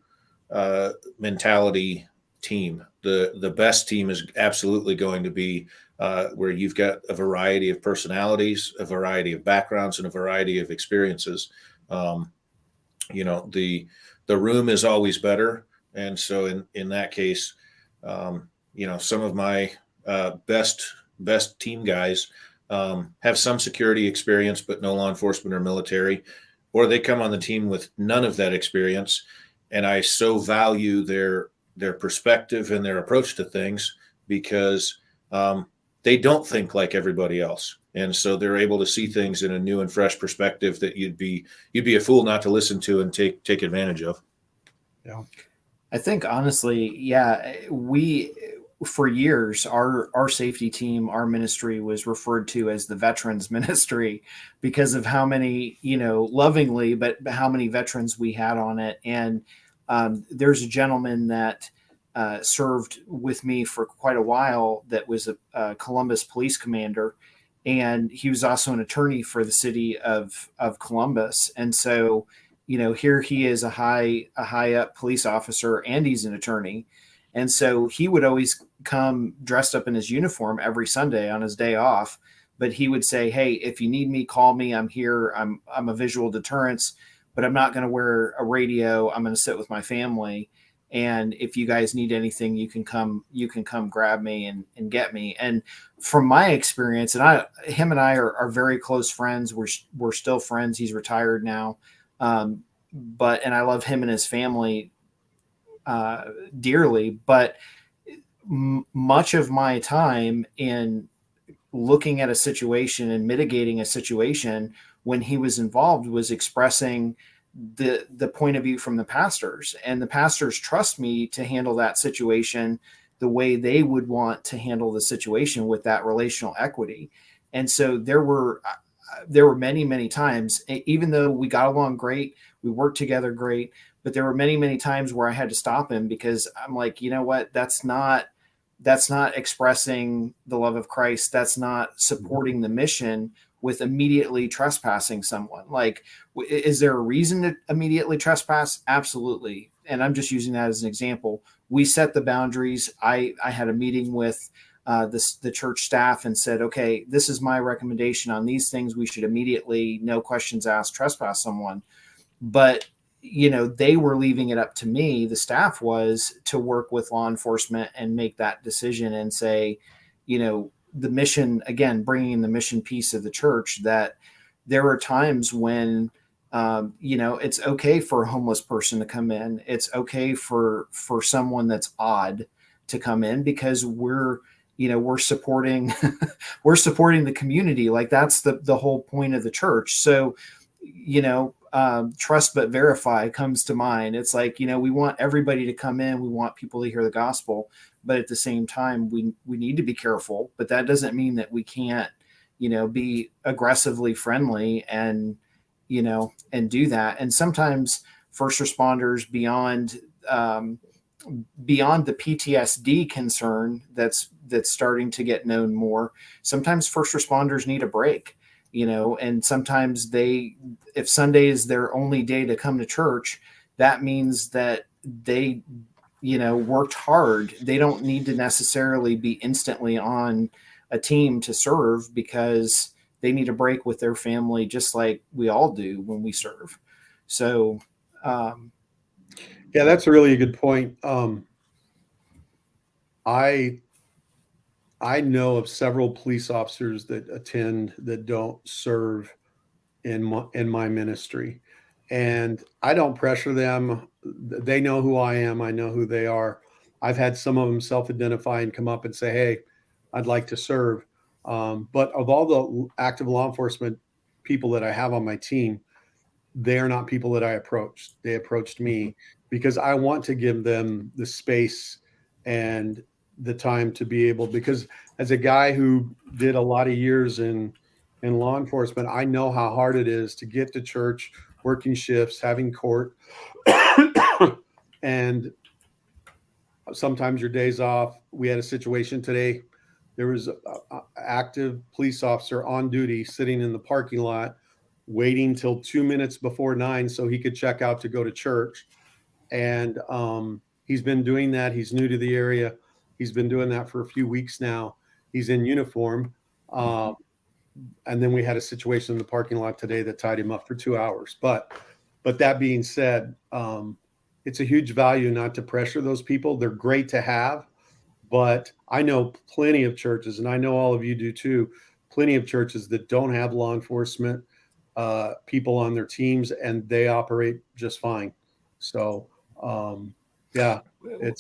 mentality team. The best team is absolutely going to be where you've got a variety of personalities, a variety of backgrounds, and a variety of experiences. You know, the room is always better, and so in that case, you know, some of my best team guys have some security experience, but no law enforcement or military, or they come on the team with none of that experience. And I so value their perspective and their approach to things because they don't think like everybody else. And so they're able to see things in a new and fresh perspective that you'd be a fool not to listen to and take advantage of. Yeah. I think honestly, yeah, for years, our safety team, our ministry was referred to as the veterans ministry because of how many, you know, lovingly, but how many veterans we had on it. And there's a gentleman that served with me for quite a while that was a Columbus police commander. And he was also an attorney for the city of Columbus. And so, you know, here he is a high up police officer and he's an attorney. And so he would always come dressed up in his uniform every Sunday on his day off. But he would say, hey, if you need me, call me. I'm here. I'm a visual deterrence, but I'm not going to wear a radio. I'm going to sit with my family. And if you guys need anything, you can come grab me and get me. And from my experience, and him and I are very close friends. We're still friends. He's retired now. And I love him and his family dearly, but much of my time in looking at a situation and mitigating a situation when he was involved was expressing the point of view from the pastors, and the pastors trust me to handle that situation the way they would want to handle the situation with that relational equity. And so there were many, many times, even though we got along great, we worked together great, but there were many, many times where I had to stop him because I'm like, you know what, that's not expressing the love of Christ. That's not supporting the mission with immediately trespassing someone. Like, is there a reason to immediately trespass? Absolutely. And I'm just using that as an example. We set the boundaries. I had a meeting with the church staff and said, okay, this is my recommendation on these things. We should immediately, no questions asked, trespass someone. But, you know, they were leaving it up to me, the staff was, to work with law enforcement and make that decision and say, you know, the mission, again, bringing in the mission piece of the church, that there are times when, you know, it's okay for a homeless person to come in. It's okay for someone that's odd to come in because we're supporting, we're supporting the community. Like that's the whole point of the church. So, you know, trust but verify comes to mind. It's like, you know, we want everybody to come in. We want people to hear the gospel, but at the same time, we need to be careful. But that doesn't mean that we can't, you know, be aggressively friendly and, you know, and do that. And sometimes first responders beyond the PTSD concern that's starting to get known more, sometimes first responders need a break. You know, and sometimes if Sunday is their only day to come to church, that means that they, you know, worked hard. They don't need to necessarily be instantly on a team to serve because they need a break with their family, just like we all do when we serve. So, yeah, that's a really good point. I know of several police officers that attend that don't serve in my ministry, and I don't pressure them. They know who I am. I know who they are. I've had some of them self-identify and come up and say, hey, I'd like to serve. But of all the active law enforcement people that I have on my team, they are not people that I approached. They approached me because I want to give them the space and the time to be able, because as a guy who did a lot of years in law enforcement, I know how hard it is to get to church, working shifts, having court, and sometimes your days off. We had a situation today. There was an active police officer on duty sitting in the parking lot waiting till 2 minutes before 9 so he could check out to go to church. And He's been doing that. He's new to the area. He's been doing that for a few weeks now. He's in uniform. And then we had a situation in the parking lot today that tied him up for 2 hours. But that being said, it's a huge value not to pressure those people. They're great to have, but I know plenty of churches, and I know all of you do too, plenty of churches that don't have law enforcement people on their teams, and they operate just fine. So, yeah,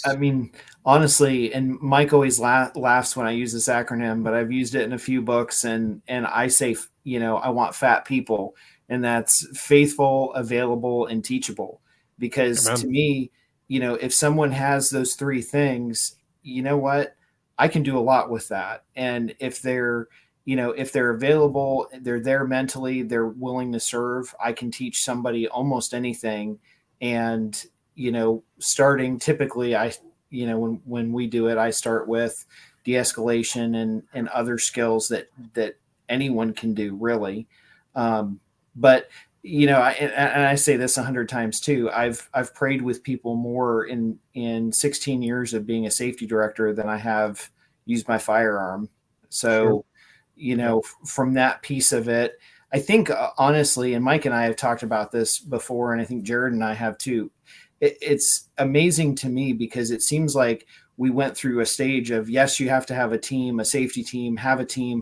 I mean, honestly, and Mike always laughs when I use this acronym, but I've used it in a few books, and I say, I want fat people, and that's faithful, available, and teachable. Because Amen. To me, if someone has those three things, you know what, I can do a lot with that. And if they're available, they're there mentally, they're willing to serve, I can teach somebody almost anything. And starting typically, when we do it, I start with de-escalation and other skills that anyone can do, really. But I say this 100 times too. I've prayed with people more in 16 years of being a safety director than I have used my firearm. So, Sure. From that piece of it, I think honestly, and Mike and I have talked about this before, and I think Jared and I have too. It's amazing to me because it seems like we went through a stage of, yes, you have to have a team, a safety team, have a team.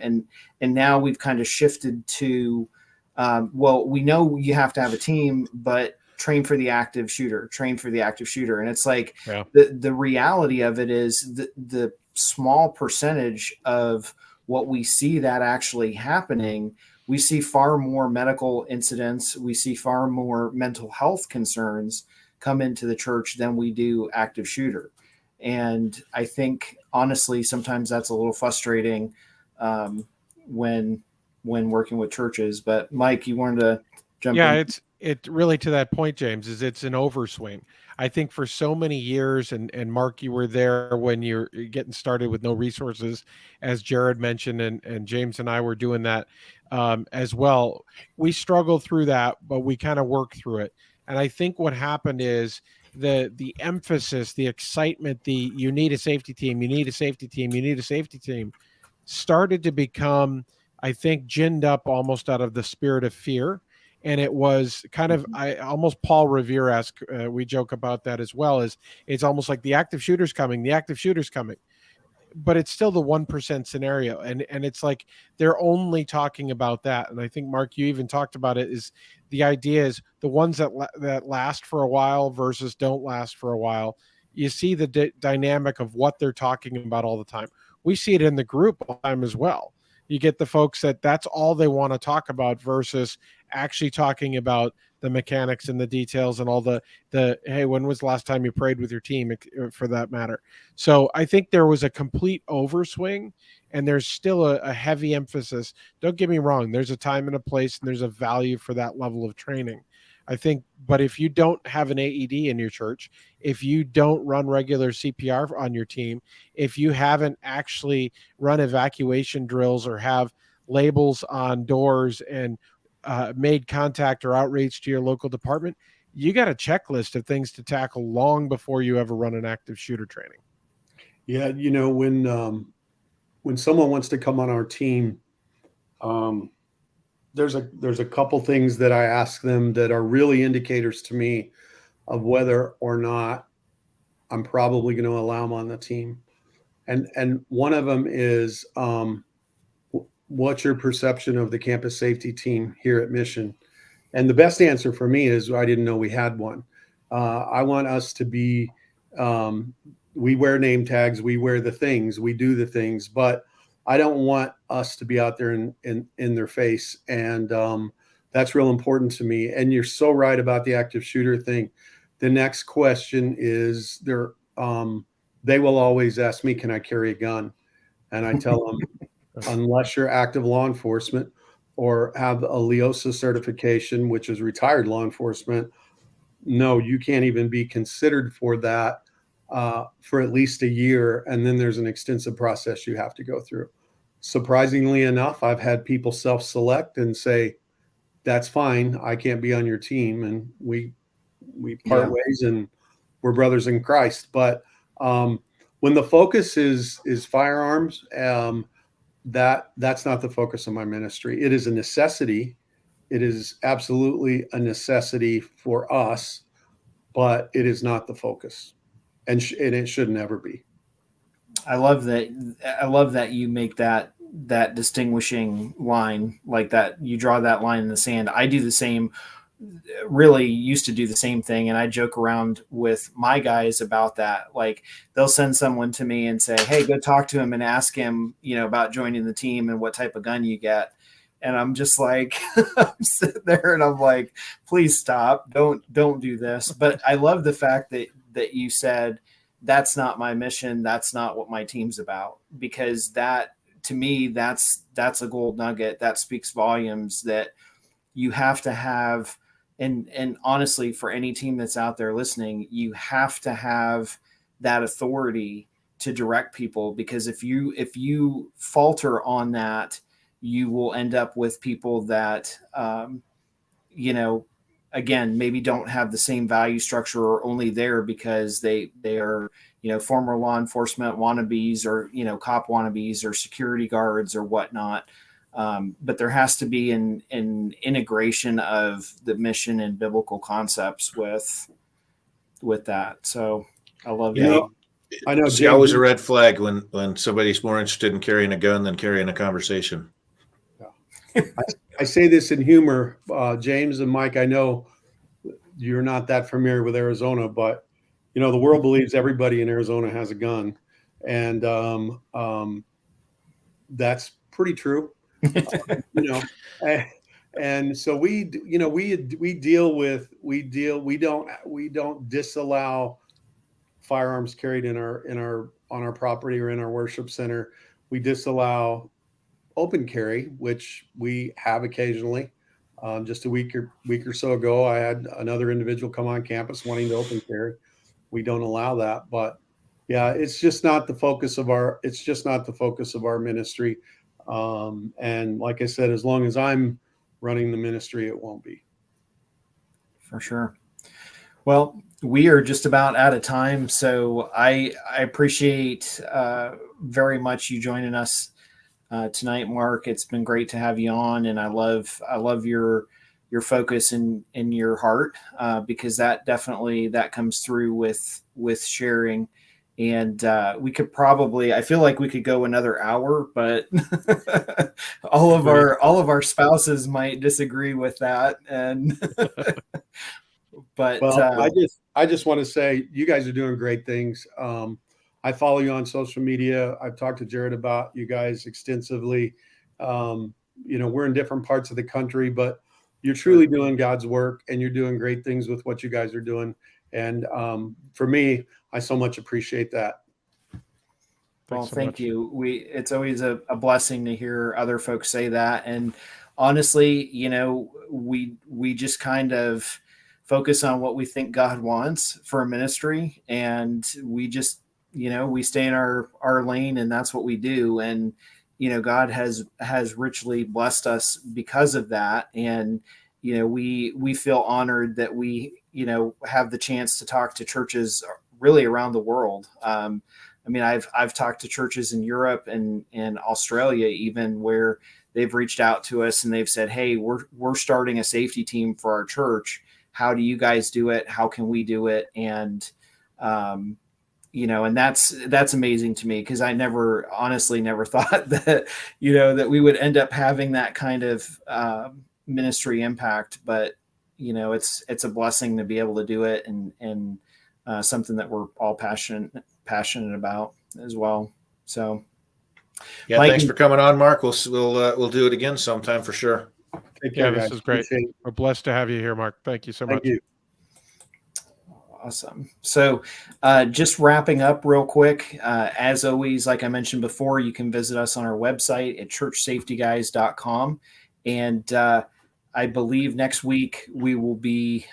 And now we've kind of shifted to, well, we know you have to have a team, but train for the active shooter. And it's like, the reality of it is the small percentage of what we see that actually happening. We see far more medical incidents. We see far more mental health concerns come into the church than we do active shooter. And I think, honestly, sometimes that's a little frustrating when working with churches. But Mike, you wanted to jump in? Yeah, it really, to that point, James, is it's an overswing. I think for so many years, and Mark, you were there when you're getting started with no resources, as Jared mentioned, and James and I were doing that as well. We struggled through that, but we kind of worked through it. And I think what happened is the emphasis, the excitement, you need a safety team, started to become, I think, ginned up almost out of the spirit of fear. And it was kind of almost Paul Revere-esque. We joke about that as well. It's almost like the active shooter's coming. But it's still the 1% scenario. And it's like they're only talking about that. And I think, Mark, you even talked about it, is the idea is the ones that last for a while versus don't last for a while. You see the dynamic of what they're talking about all the time. We see it in the group all the time as well. You get the folks that's all they want to talk about versus actually talking about the mechanics and the details and all the hey, when was the last time you prayed with your team, for that matter. So I think there was a complete overswing, and there's still a heavy emphasis. Don't get me wrong. There's a time and a place, and there's a value for that level of training, I think. But if you don't have an AED in your church, if you don't run regular CPR on your team, if you haven't actually run evacuation drills or have labels on doors and made contact or outreach to your local department, you got a checklist of things to tackle long before you ever run an active shooter training. Yeah, when someone wants to come on our team, there's a couple things that I ask them that are really indicators to me of whether or not I'm probably going to allow them on the team. And one of them is, what's your perception of the campus safety team here at Mission? And the best answer for me is, I didn't know we had one. I want us to be, we wear name tags, we wear the things, we do the things, but I don't want us to be out there in their face. And that's real important to me. And you're so right about the active shooter thing. The next question is, they will always ask me, can I carry a gun? And I tell them, unless you're active law enforcement or have a LEOSA certification, which is retired law enforcement, no, you can't even be considered for that for at least a year. And then there's an extensive process you have to go through. Surprisingly enough, I've had people self-select and say, that's fine, I can't be on your team. And we part ways, and we're brothers in Christ. But when the focus is firearms, that's not the focus of my ministry. It is a necessity. It is absolutely a necessity for us, but it is not the focus, and it should never be. I love that. I love that you make that distinguishing line like that. You draw that line in the sand. I do the same. Really used to do the same thing, and I joke around with my guys about that. Like, they'll send someone to me and say, "Hey, go talk to him and ask him, about joining the team and what type of gun you get." And I'm just like, I'm sitting there and I'm like, please stop. Don't do this. But I love the fact that you said, that's not my mission. That's not what my team's about, because that, to me, that's a gold nugget that speaks volumes, that you have to have. And honestly, for any team that's out there listening, you have to have that authority to direct people, because if you falter on that, you will end up with people that, again, maybe don't have the same value structure, or only there because they are, former law enforcement wannabes, or, cop wannabes, or security guards or whatnot. But there has to be an integration of the mission and biblical concepts with that. So I love that. I know it's always a red flag when somebody's more interested in carrying a gun than carrying a conversation. I say this in humor, James and Mike. I know you're not that familiar with Arizona, but the world believes everybody in Arizona has a gun, and that's pretty true. And so we don't disallow firearms carried on our property or in our worship center. We disallow open carry, which we have occasionally. Just a week or so ago, I had another individual come on campus wanting to open carry. We don't allow that, but yeah, it's just not the focus of our ministry. And like I said, as long as I'm running the ministry, it won't be. For sure. Well, we are just about out of time, so I appreciate very much you joining us tonight, Mark. It's been great to have you on, and I love your focus and your heart, because that definitely comes through with sharing. And we could probably, I feel like we could go another hour, but all of our spouses might disagree with that. And but I just want to say, you guys are doing great things. I follow you on social media. I've talked to Jared about you guys extensively. We're in different parts of the country, but you're truly doing God's work, and you're doing great things with what you guys are doing. And for me, I so much appreciate that. Well, thank you. It's always a blessing to hear other folks say that. And honestly, we just kind of focus on what we think God wants for a ministry. And we just, we stay in our lane, and that's what we do. And, God has richly blessed us because of that. And, we feel honored that we, have the chance to talk to churches really around the world. I've talked to churches in Europe and in Australia, even, where they've reached out to us and they've said, "Hey, we're starting a safety team for our church. How do you guys do it? How can we do it?" And, and that's amazing to me, because I honestly never thought that, that we would end up having that kind of ministry impact. But, it's a blessing to be able to do it, and something that we're all passionate about as well. So, yeah, Mike, thanks for coming on, Mark. We'll do it again sometime for sure. Take care, this is great. We're blessed to have you here, Mark. Thank you so much. Thank you. Awesome. So just wrapping up real quick, as always, like I mentioned before, you can visit us on our website at churchsafetyguys.com. And I believe next week we'll be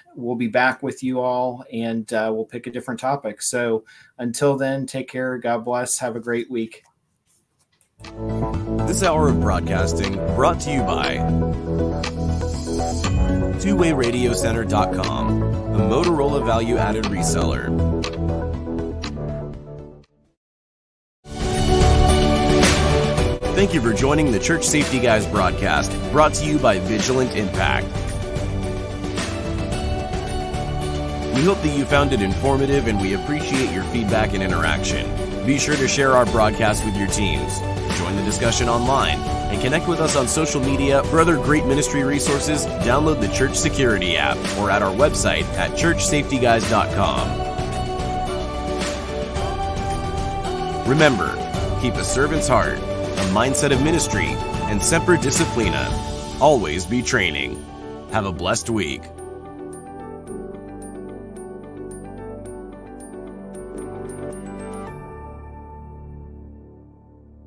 back with you all, and we'll pick a different topic. So until then, take care. God bless. Have a great week. This hour of broadcasting brought to you by 𝗃𝗴Radiocenter.com, the Motorola value-added reseller. Thank you for joining the Church Safety Guys broadcast, brought to you by Vigilant Impact. We hope that you found it informative, and we appreciate your feedback and interaction. Be sure to share our broadcast with your teams, join the discussion online, and connect with us on social media. For other great ministry resources, download the Church Security app or at our website at 𝗓𝗡𝗎𝗂𝗋𝗔𝗇𝗏𝒻𝒂𝗠. Remember, keep a servant's heart, a mindset of ministry, and semper disciplina. Always be training. Have a blessed week.